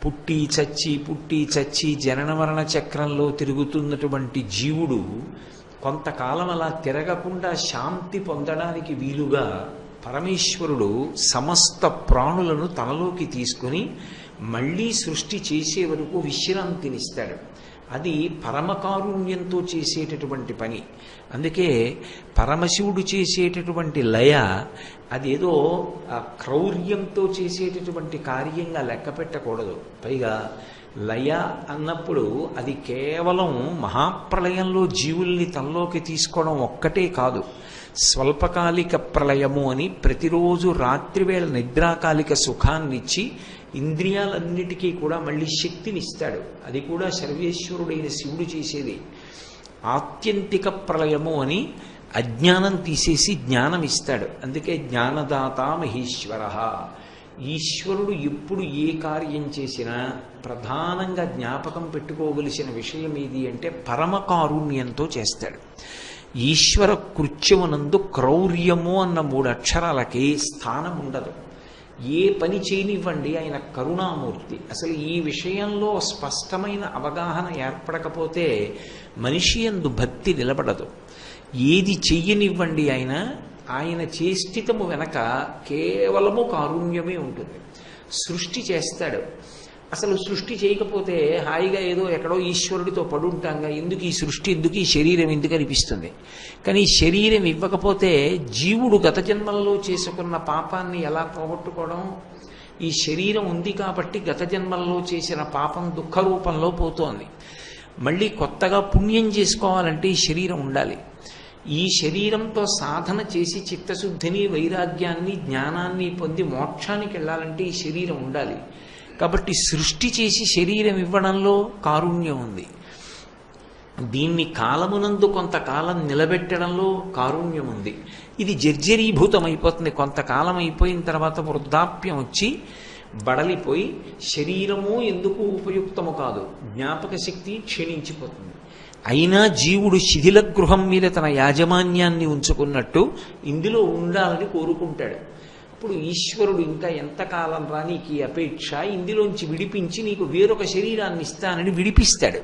పుట్టి చచ్చి జనన మరణ చక్రంలో తిరుగుతున్నటువంటి జీవుడు కొంతకాలం అలా తిరగకుండా శాంతి పొందడానికి వీలుగా పరమేశ్వరుడు సమస్త ప్రాణులను తనలోకి తీసుకుని మళ్ళీ సృష్టి చేసే వరకు విశ్రాంతినిస్తాడు. అది పరమకారుణ్యంతో చేసేటటువంటి పని. అందుకే పరమశివుడు చేసేటటువంటి లయ అదేదో క్రౌర్యంతో చేసేటటువంటి కార్యంగా లెక్క పెట్టకూడదు. పైగా లయ అన్నప్పుడు అది కేవలం మహాప్రళయంలో జీవుల్ని తనలోకి తీసుకోవడం ఒక్కటే కాదు. స్వల్పకాలిక ప్రళయము అని ప్రతిరోజు రాత్రివేళ నిద్రాకాలిక సుఖాన్నిచ్చి ఇంద్రియాలన్నిటికీ కూడా మళ్ళీ శక్తినిస్తాడు. అది కూడా సర్వేశ్వరుడైన శివుడు చేసేది. ఆత్యంతిక ప్రళయము అని అజ్ఞానం తీసేసి జ్ఞానం ఇస్తాడు. అందుకే జ్ఞానదాత మహేశ్వర. ఈశ్వరుడు ఎప్పుడు ఏ కార్యం చేసినా ప్రధానంగా జ్ఞాపకం పెట్టుకోవలసిన విషయం ఏది అంటే పరమకారుణ్యంతో చేస్తాడు. ఈశ్వర కృత్యమునందు క్రౌర్యము అన్న 3 అక్షరాలకి స్థానం ఉండదు. ఏ పని చేయనివ్వండి, ఆయన కరుణామూర్తి. అసలు ఈ విషయంలో స్పష్టమైన అవగాహన ఏర్పడకపోతే మనిషి యందు భక్తి నిలబడదు. ఏది చెయ్యనివ్వండి, ఆయన చేష్టితము వెనక కేవలము కారుణ్యమే ఉంటుంది. సృష్టి చేస్తాడు. అసలు సృష్టి చేయకపోతే హాయిగా ఏదో ఎక్కడో ఈశ్వరుడితో పడుంటాంగా, ఎందుకు ఈ సృష్టి, ఎందుకు ఈ శరీరం ఎందుకు అనిపిస్తుంది. కానీ శరీరం ఇవ్వకపోతే జీవుడు గత జన్మలలో చేసుకున్న పాపాన్ని ఎలా పోగొట్టుకోవడం? ఈ శరీరం ఉంది కాబట్టి గత జన్మలలో చేసిన పాపం దుఃఖ రూపంలో పోతోంది. మళ్ళీ కొత్తగా పుణ్యం చేసుకోవాలంటే ఈ శరీరం ఉండాలి. ఈ శరీరంతో సాధన చేసి చిత్తశుద్ధిని, వైరాగ్యాన్ని, జ్ఞానాన్ని పొంది మోక్షానికి వెళ్ళాలంటే ఈ శరీరం ఉండాలి. కాబట్టి సృష్టి చేసి శరీరం ఇవ్వడంలో కారుణ్యం ఉంది. దీన్ని కాలమునందు కొంతకాలం నిలబెట్టడంలో కారుణ్యం ఉంది. ఇది జర్జరీభూతం అయిపోతుంది. కొంతకాలం అయిపోయిన తర్వాత వృద్ధాప్యం వచ్చి బడలిపోయి శరీరము ఎందుకు ఉపయుక్తము కాదు, జ్ఞాపక శక్తి క్షీణించిపోతుంది. అయినా జీవుడు శిథిల గృహం మీద తన యాజమాన్యాన్ని ఉంచుకున్నట్టు ఇందులో ఉండాలని కోరుకుంటాడు. అప్పుడు ఈశ్వరుడు ఇంకా ఎంతకాలం రా నీకు ఈ అపేక్ష, ఇందులోంచి విడిపించి నీకు వేరొక శరీరాన్ని ఇస్తానని విడిపిస్తాడు.